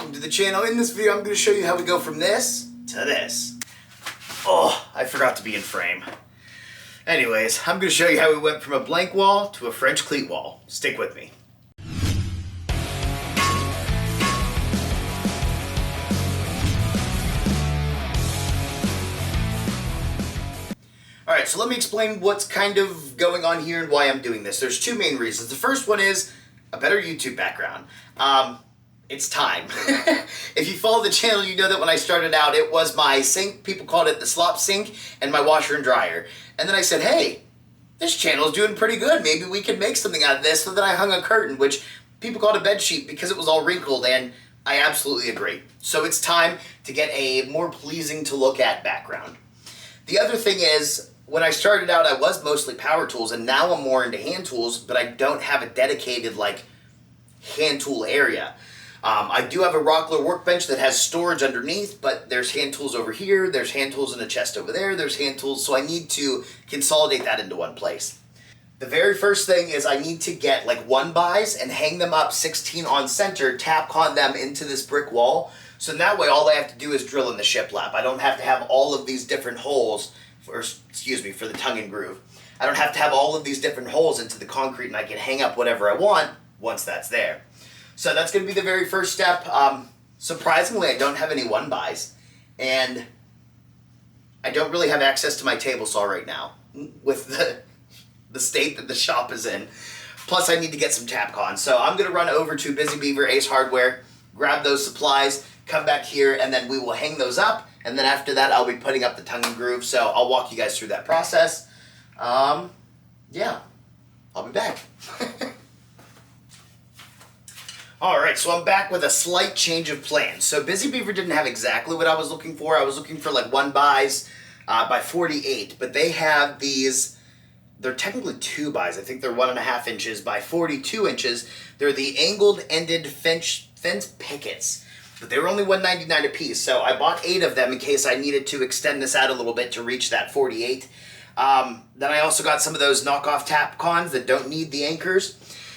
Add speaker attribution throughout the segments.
Speaker 1: welcome to the channel. In this video I'm going to show you how we go from this to this. Oh, I forgot to be in frame. Anyways, I'm going to show you how we went from a blank wall to a French cleat wall. Stick with me. Alright, so let me explain what's kind of going on here and why I'm doing this. There's two main reasons. The first one is a better YouTube background. It's time. If you follow the channel, you know that when I started out, it was my sink. People called it the slop sink, and my washer and dryer. And then I said, hey, this channel is doing pretty good. Maybe we can make something out of this. So then I hung a curtain, which people called a bed sheet because it was all wrinkled, and I absolutely agree. So it's time to get a more pleasing to look at background. The other thing is, when I started out, I was mostly power tools, and now I'm more into hand tools, but I don't have a dedicated, hand tool area. I do have a Rockler workbench that has storage underneath, but there's hand tools over here, there's hand tools in a chest over there, there's hand tools, so I need to consolidate that into one place. The very first thing is I need to get 1-bys and hang them up 16 on center, tap con them into this brick wall, so that way all I have to do is drill in the shiplap. I don't have to have all of these different holes, for the tongue and groove. I don't have to have all of these different holes into the concrete, and I can hang up whatever I want once that's there. So that's going to be the very first step. Surprisingly, I don't have any 1-bys, and I don't really have access to my table saw right now with the state that the shop is in. Plus, I need to get some Tapcon. So I'm going to run over to Busy Beaver Ace Hardware, grab those supplies, come back here, and then we will hang those up. And then after that, I'll be putting up the tongue and groove. So I'll walk you guys through that process. Yeah, I'll be back. Alright, so I'm back with a slight change of plans. So Busy Beaver didn't have exactly what I was looking for. I was looking for 1-bys by 48, but they have these, they're technically 2-bys. I think they're 1.5 inches by 42 inches. They're the angled ended fence pickets, but they were only $1.99 a piece. So I bought 8 of them in case I needed to extend this out a little bit to reach that 48. Then I also got some of those knockoff Tapcons that don't need the anchors.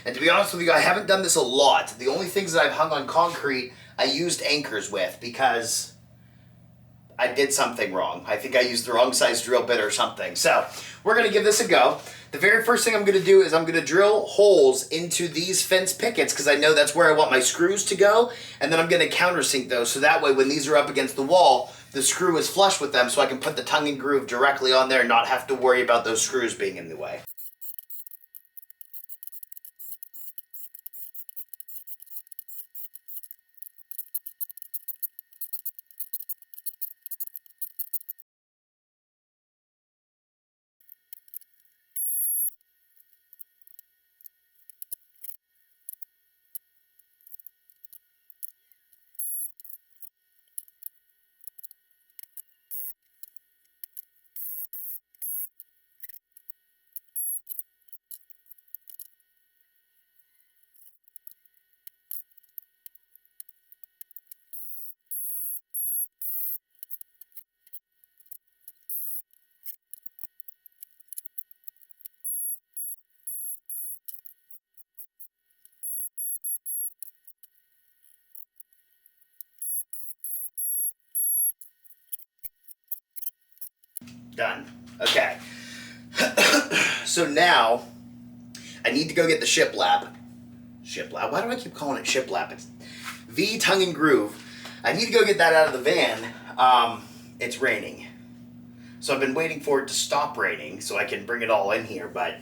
Speaker 1: And to be honest with you, I haven't done this a lot. The only things that I've hung on concrete, I used anchors with because I did something wrong. I think I used the wrong size drill bit or something. So we're going to give this a go. The very first thing I'm going to do is I'm going to drill holes into these fence pickets because I know that's where I want my screws to go. And then I'm going to countersink those so that way when these are up against the wall, the screw is flush with them so I can put the tongue and groove directly on there and not have to worry about those screws being in the way. Done. Okay. So now, I need to go get the shiplap. Shiplap? Why do I keep calling it shiplap? It's V tongue and groove. I need to go get that out of the van. It's raining. So I've been waiting for it to stop raining so I can bring it all in here, but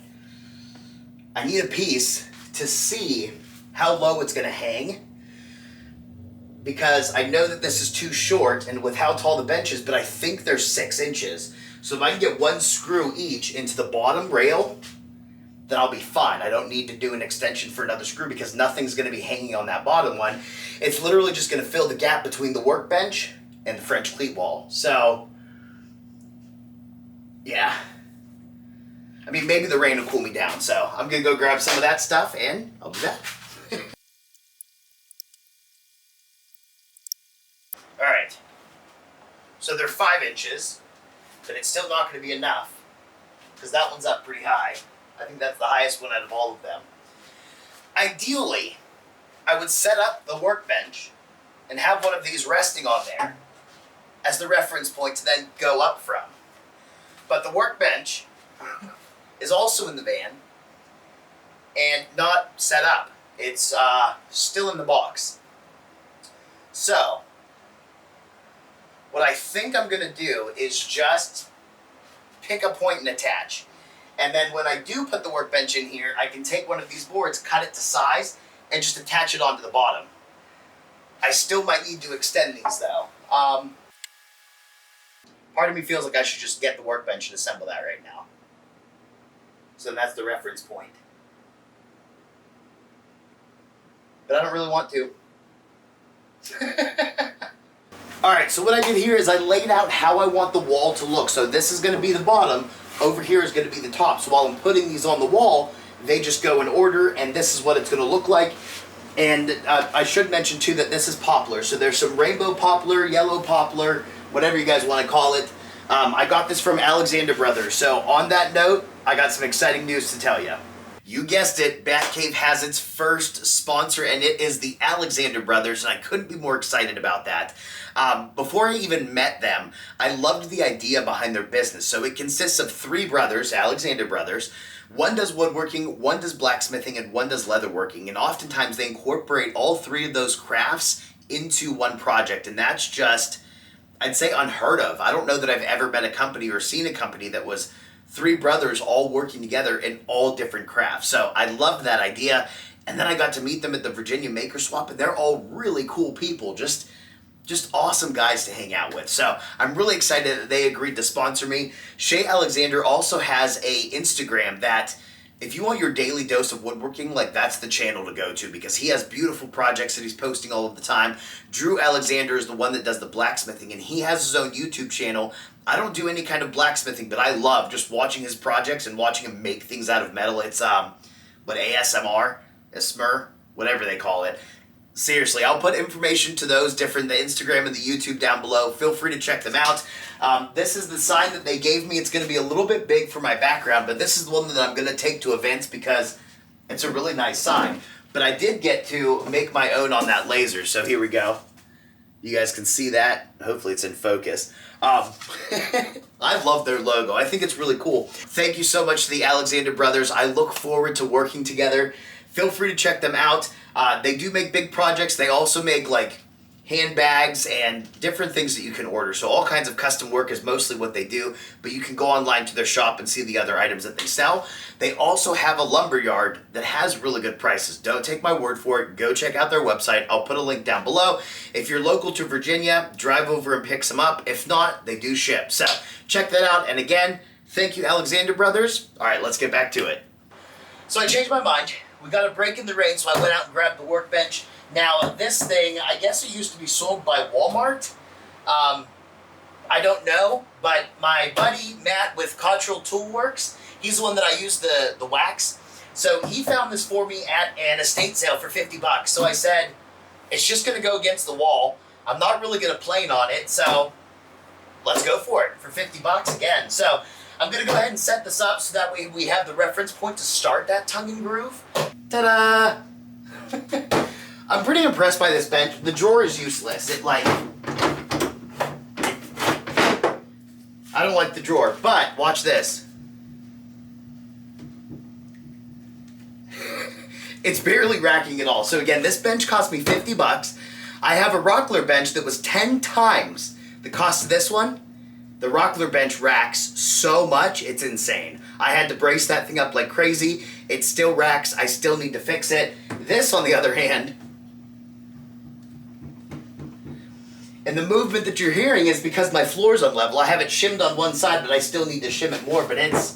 Speaker 1: I need a piece to see how low it's going to hang. Because I know that this is too short and with how tall the bench is, but I think they're 6 inches. So if I can get 1 screw each into the bottom rail, then I'll be fine. I don't need to do an extension for another screw because nothing's going to be hanging on that bottom one. It's literally just going to fill the gap between the workbench and the French cleat wall. So, yeah. I mean, maybe the rain will cool me down. So I'm going to go grab some of that stuff and I'll be back. Alright. So they're 5 inches. But it's still not going to be enough because that one's up pretty high. I think that's the highest one out of all of them. Ideally, I would set up the workbench and have one of these resting on there as the reference point to then go up from. But the workbench is also in the van and not set up. It's still in the box. So, what I think I'm going to do is just pick a point and attach. And then when I do put the workbench in here, I can take one of these boards, cut it to size, and just attach it onto the bottom. I still might need to extend these though. Part of me feels like I should just get the workbench and assemble that right now. So that's the reference point. But I don't really want to. Alright, so what I did here is I laid out how I want the wall to look. So this is going to be the bottom, over here is going to be the top. So while I'm putting these on the wall, they just go in order, and this is what it's going to look like. And I should mention too that this is poplar. So there's some rainbow poplar, yellow poplar, whatever you guys want to call it. I got this from Alexander Brothers. So on that note, I got some exciting news to tell you. You guessed it, Batcave has its first sponsor, and it is the Alexander Brothers, and I couldn't be more excited about that. Before I even met them, I loved the idea behind their business. So it consists of 3 brothers, Alexander Brothers. One does woodworking, one does blacksmithing, and one does leatherworking. And oftentimes they incorporate all 3 of those crafts into one project, and that's just, I'd say, unheard of. I don't know that I've ever met a company or seen a company that was 3 brothers all working together in all different crafts. So I loved that idea. And then I got to meet them at the Virginia Maker Swap, and they're all really cool people. Just awesome guys to hang out with. So I'm really excited that they agreed to sponsor me. Shay Alexander also has a Instagram that, if you want your daily dose of woodworking, like, that's the channel to go to, because he has beautiful projects that he's posting all of the time. Drew Alexander is the one that does the blacksmithing, and he has his own YouTube channel. I don't do any kind of blacksmithing, but I love just watching his projects and watching him make things out of metal. It's, ASMR? ASMR? Whatever they call it. Seriously, I'll put information to those different, the Instagram and the YouTube down below. Feel free to check them out. This is the sign that they gave me. It's going to be a little bit big for my background, but this is the one that I'm going to take to events because it's a really nice sign. But I did get to make my own on that laser, so here we go. You guys can see that. Hopefully it's in focus. I love their logo. I think it's really cool. Thank you so much to the Alexander Brothers. I look forward to working together. Feel free to check them out. They do make big projects. They also make, like, handbags and different things that you can order. So all kinds of custom work is mostly what they do, but you can go online to their shop and see the other items that they sell. They also have a lumber yard that has really good prices. Don't take my word for it. Go check out their website. I'll put a link down below. If you're local to Virginia, drive over and pick some up. If not, they do ship. So check that out. And again, thank you, Alexander Brothers. All right, let's get back to it. So I changed my mind. We got a break in the rain, so I went out and grabbed the workbench. Now, this thing, I guess it used to be sold by Walmart. I don't know, but my buddy Matt with Cottrell Toolworks, he's the one that I use the wax. So he found this for me at an estate sale for $50. So I said, it's just going to go against the wall. I'm not really going to plane on it, so let's go for it for $50 again. So I'm going to go ahead and set this up so that way we have the reference point to start that tongue and groove. Ta-da! I'm pretty impressed by this bench. The drawer is useless. I don't like the drawer, but watch this. It's barely racking at all. So again, this bench cost me $50. I have a Rockler bench that was 10 times the cost of this one. The Rockler bench racks so much, it's insane. I had to brace that thing up like crazy. It still racks. I still need to fix it. This, on the other hand, and the movement that you're hearing is because my floor's unlevel. I have it shimmed on one side, but I still need to shim it more, but it's...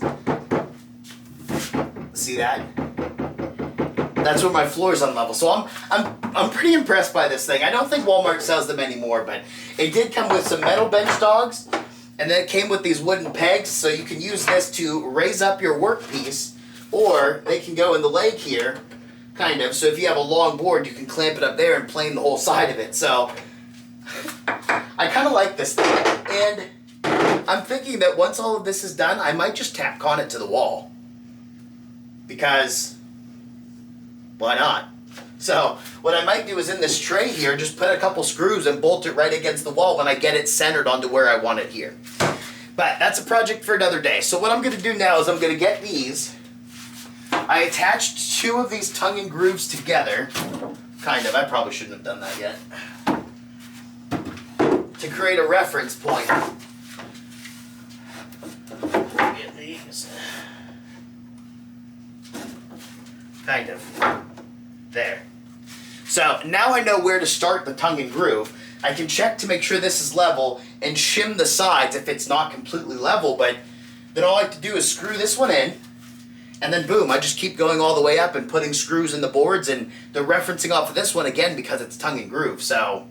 Speaker 1: See that? That's where my floor's unlevel. So I'm pretty impressed by this thing. I don't think Walmart sells them anymore, but it did come with some metal bench dogs, and then it came with these wooden pegs, so you can use this to raise up your workpiece, or they can go in the leg here, kind of. So if you have a long board, you can clamp it up there and plane the whole side of it. So I kind of like this thing, and I'm thinking that once all of this is done, I might just tack con it to the wall, because why not? So what I might do is in this tray here, just put a couple screws and bolt it right against the wall when I get it centered onto where I want it here. But that's a project for another day. So what I'm going to do now is I'm going to get these. I attached 2 of these tongue and grooves together. Kind of. I probably shouldn't have done that yet. To create a reference point. Get these. Kind of. There. So now I know where to start the tongue and groove. I can check to make sure this is level and shim the sides if it's not completely level, but then all I have to do is screw this one in, and then boom, I just keep going all the way up and putting screws in the boards, and they're referencing off of this one again because it's tongue and groove. So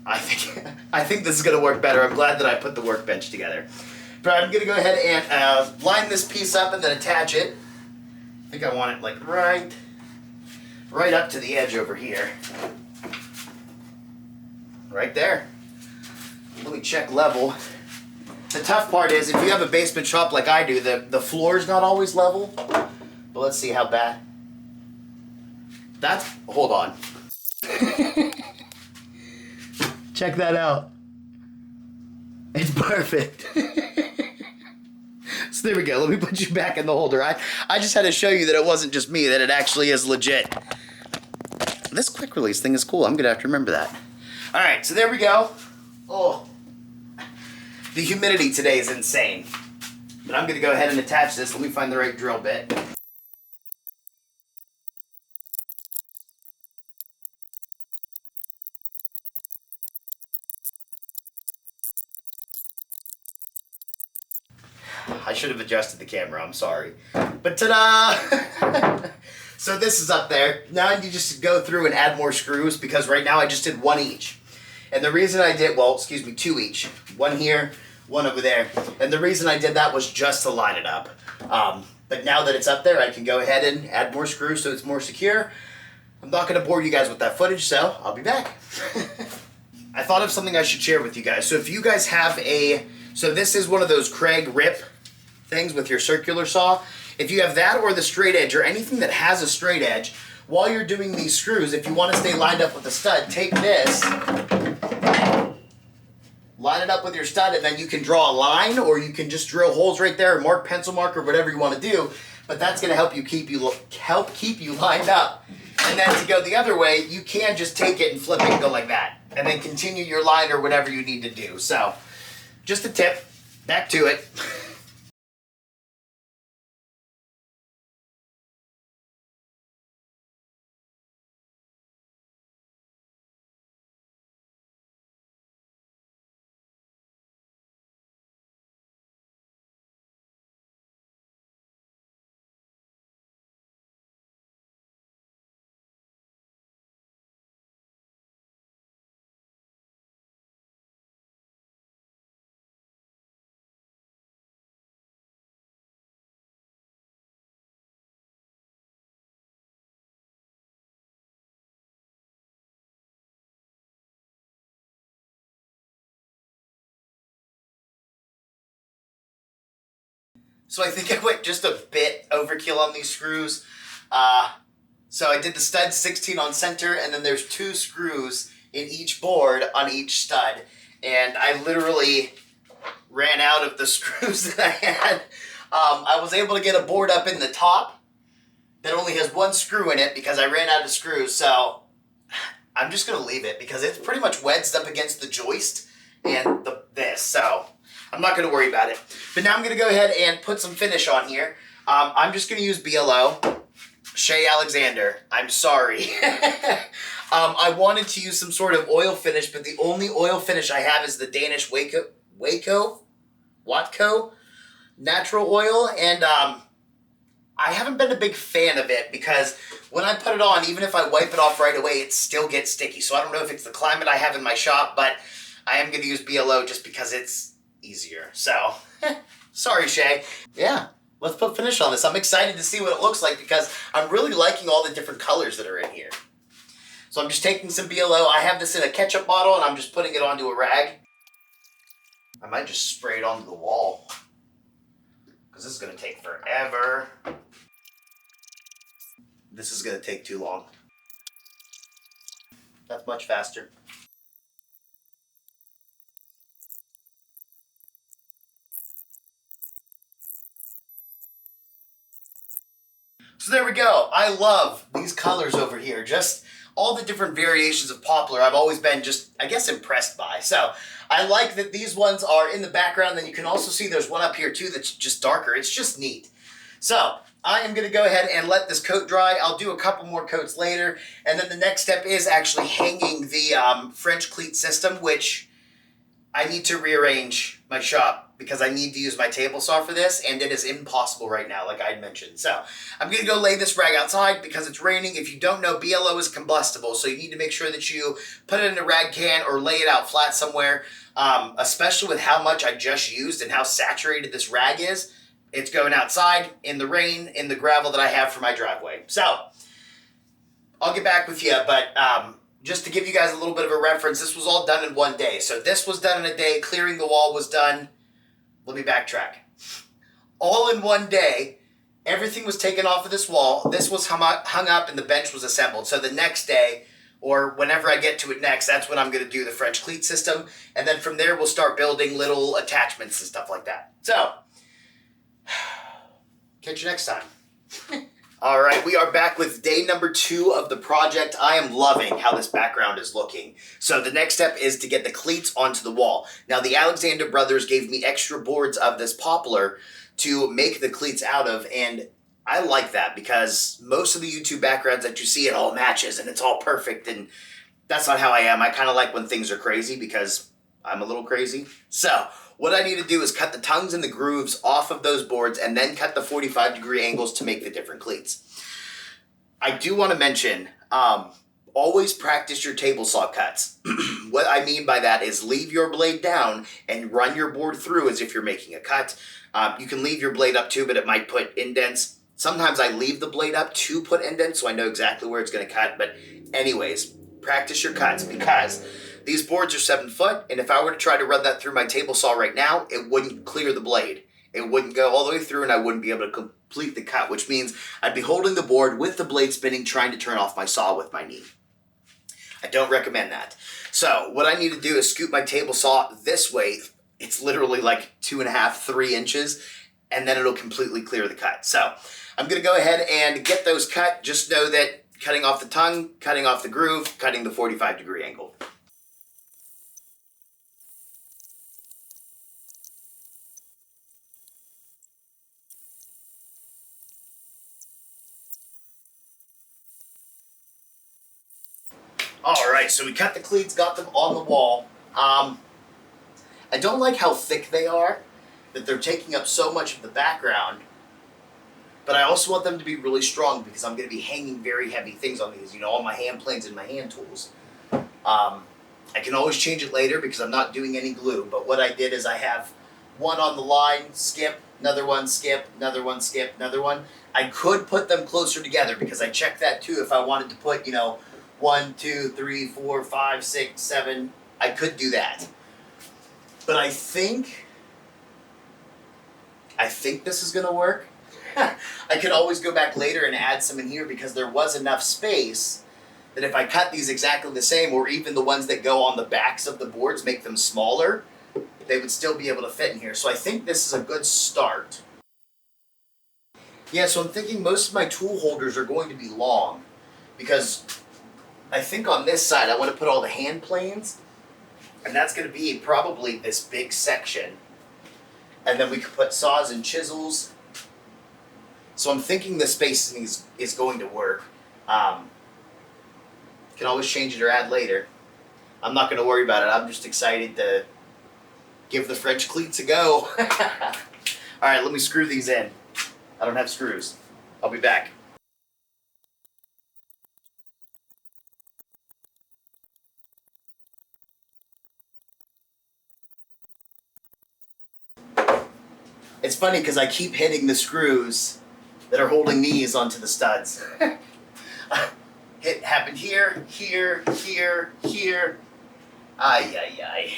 Speaker 1: I think this is going to work better. I'm glad that I put the workbench together. But I'm going to go ahead and line this piece up and then attach it. I think I want it like right up to the edge over here. Right there. Let me check level. The tough part is if you have a basement shop like I do, the floor's not always level. But let's see how bad. Hold on. Check that out. It's perfect. So there we go. Let me put you back in the holder. I just had to show you that it wasn't just me, that it actually is legit. This quick release thing is cool. I'm going to have to remember that. All right, so there we go. Oh, the humidity today is insane. But I'm going to go ahead and attach this. Let me find the right drill bit. I should have adjusted the camera, I'm sorry. But ta-da! So this is up there. Now I need just to go through and add more screws because right now I just did 1 each. And the reason I did, well, excuse me, 2 each. 1 here, 1 over there. And the reason I did that was just to line it up. But now that it's up there, I can go ahead and add more screws so it's more secure. I'm not going to bore you guys with that footage, so I'll be back. I thought of something I should share with you guys. So if you guys have so this is one of those Craig rip things with your circular saw. If you have that or the straight edge or anything that has a straight edge, while you're doing these screws, if you want to stay lined up with the stud, take this, line it up with your stud, and then you can draw a line, or you can just drill holes right there, or mark, pencil mark, or whatever you want to do. But that's going to help keep you lined up. And then to go the other way, you can just take it and flip it and go like that, and then continue your line or whatever you need to do. So, just a tip. Back to it. So I think I went just a bit overkill on these screws. So I did the stud 16 on center, and then there's 2 screws in each board on each stud. And I literally ran out of the screws that I had. I was able to get a board up in the top that only has 1 screw in it because I ran out of screws. So I'm just going to leave it because it's pretty much wedged up against the joist and this. So I'm not going to worry about it. But now I'm going to go ahead and put some finish on here. I'm just going to use BLO. Shay Alexander, I'm sorry. I wanted to use some sort of oil finish, but the only oil finish I have is the Danish Watco natural oil. And I haven't been a big fan of it because when I put it on, even if I wipe it off right away, it still gets sticky. So I don't know if it's the climate I have in my shop, but I am going to use BLO just because it's easier. So, sorry, Shay. Yeah, let's put finish on this. I'm excited to see what it looks like because I'm really liking all the different colors that are in here. So I'm just taking some BLO. I have this in a ketchup bottle and I'm just putting it onto a rag. I might just spray it onto the wall because this is going to take forever. This is going to take too long. That's much faster. So there we go. I love these colors over here. Just all the different variations of poplar I've always been just, I guess, impressed by. So I like that these ones are in the background. Then you can also see there's one up here too that's just darker. It's just neat. So I am going to go ahead and let this coat dry. I'll do a couple more coats later. And then the next step is actually hanging the French cleat system, which I need to rearrange my shop because I need to use my table saw for this, and it is impossible right now, like I had mentioned. So I'm going to go lay this rag outside because it's raining. If you don't know, BLO is combustible, so you need to make sure that you put it in a rag can or lay it out flat somewhere, especially with how much I just used and how saturated this rag is. It's going outside in the rain, in the gravel that I have for my driveway. So I'll get back with you, but just to give you guys a little bit of a reference, this was all done in one day. So this was done in a day. Clearing the wall was done. Let me backtrack. All in one day. Everything was taken off of this wall. This was hung up and the bench was assembled. So the next day, or whenever I get to it next, that's when I'm going to do the French cleat system. And then from there, we'll start building little attachments and stuff like that. So, catch you next time. All right, we are back with day number 2 of the project. I am loving how this background is looking. So the next step is to get the cleats onto the wall. Now, the Alexander brothers gave me extra boards of this poplar to make the cleats out of, and I like that because most of the YouTube backgrounds that you see, it all matches and it's all perfect, and that's not how I am. I kind of like when things are crazy because I'm a little crazy. So what I need to do is cut the tongues and the grooves off of those boards and then cut the 45-degree angles to make the different cleats. I do want to mention, always practice your table saw cuts. What I mean by that is leave your blade down and run your board through as if you're making a cut. You can leave your blade up too, but it might put indents. Sometimes I leave the blade up to put indents so I know exactly where it's going to cut. But anyways, practice your cuts because these boards are 7 foot, and if I were to try to run that through my table saw right now, it wouldn't clear the blade. It wouldn't go all the way through, and I wouldn't be able to complete the cut, which means I'd be holding the board with the blade spinning, trying to turn off my saw with my knee. I don't recommend that. So what I need to do is scoot my table saw this way. It's literally like 2.5, 3 inches, and then it'll completely clear the cut. So I'm going to go ahead and get those cut. Just know that cutting off the tongue, cutting off the groove, cutting the 45-degree angle. Alright, so we cut the cleats, got them on the wall. I don't like how thick they are, that they're taking up so much of the background, but I also want them to be really strong because I'm going to be hanging very heavy things on these, you know, all my hand planes and my hand tools. I can always change it later because I'm not doing any glue, but what I did is I have one on the line, skip, another one, skip, another one, skip, another one. I could put them closer together because I checked that too if I wanted to put, you know, 1, 2, 3, 4, 5, 6, 7. I could do that. But I think this is going to work. I could always go back later and add some in here because there was enough space that if I cut these exactly the same, or even the ones that go on the backs of the boards, make them smaller, they would still be able to fit in here. So I think this is a good start. Yeah, so I'm thinking most of my tool holders are going to be long because I think on this side I want to put all the hand planes, and that's going to be probably this big section. And then we could put saws and chisels. So I'm thinking the spacing is going to work. Can always change it or add later. I'm not going to worry about it. I'm just excited to give the French cleats a go. Alright, let me screw these in. I don't have screws. I'll be back. It's funny because I keep hitting the screws that are holding these onto the studs. It happened here, here, here, here. Ay, ay, ay.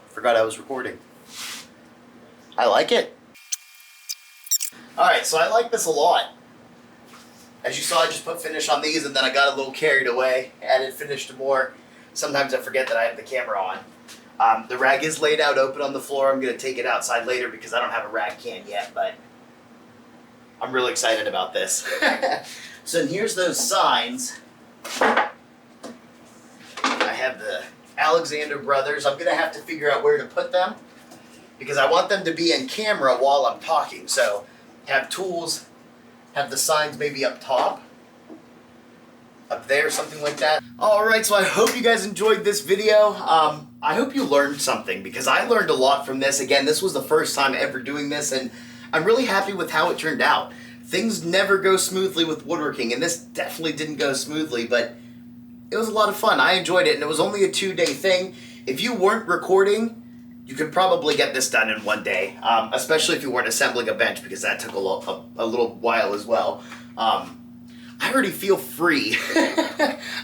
Speaker 1: Forgot I was recording. I like it. Alright, so I like this a lot. As you saw, I just put finish on these and then I got a little carried away, added finish to more. Sometimes I forget that I have the camera on. The rag is laid out open on the floor. I'm going to take it outside later because I don't have a rag can yet, but I'm really excited about this. So here's those signs. I have the Alexander Brothers. I'm going to have to figure out where to put them because I want them to be in camera while I'm talking. So have tools, have the signs maybe up top, up there, something like that. Alright, so I hope you guys enjoyed this video. I hope you learned something because I learned a lot from this. Again, this was the first time ever doing this and I'm really happy with how it turned out. Things never go smoothly with woodworking and this definitely didn't go smoothly, but it was a lot of fun. I enjoyed it and it was only a 2-day thing. If you weren't recording, you could probably get this done in 1 day, especially if you weren't assembling a bench because that took a little while as well. I already feel free.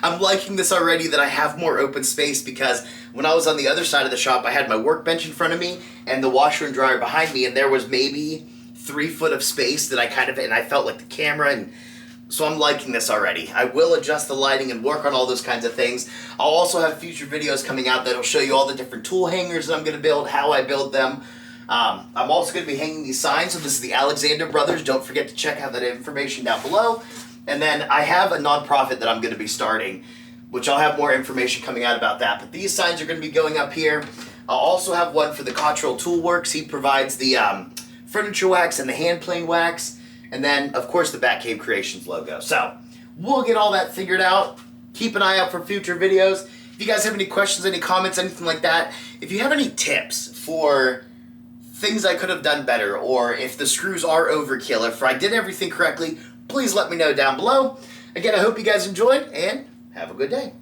Speaker 1: I'm liking this already that I have more open space because when I was on the other side of the shop, I had my workbench in front of me and the washer and dryer behind me and there was maybe 3 foot of space that I felt like the camera, and so I'm liking this already. I will adjust the lighting and work on all those kinds of things. I'll also have future videos coming out that'll show you all the different tool hangers that I'm going to build, how I build them. I'm also going to be hanging these signs, so this is the Alexander Brothers. Don't forget to check out that information down below. And then I have a nonprofit that I'm going to be starting, which I'll have more information coming out about that. But these signs are going to be going up here. I'll also have one for the Cottrell Tool Works. He provides the furniture wax and the hand plane wax. And then, of course, the Batcave Creations logo. So, we'll get all that figured out. Keep an eye out for future videos. If you guys have any questions, any comments, anything like that, if you have any tips for things I could have done better, or if the screws are overkill, if I did everything correctly, please let me know down below. Again, I hope you guys enjoyed, and have a good day.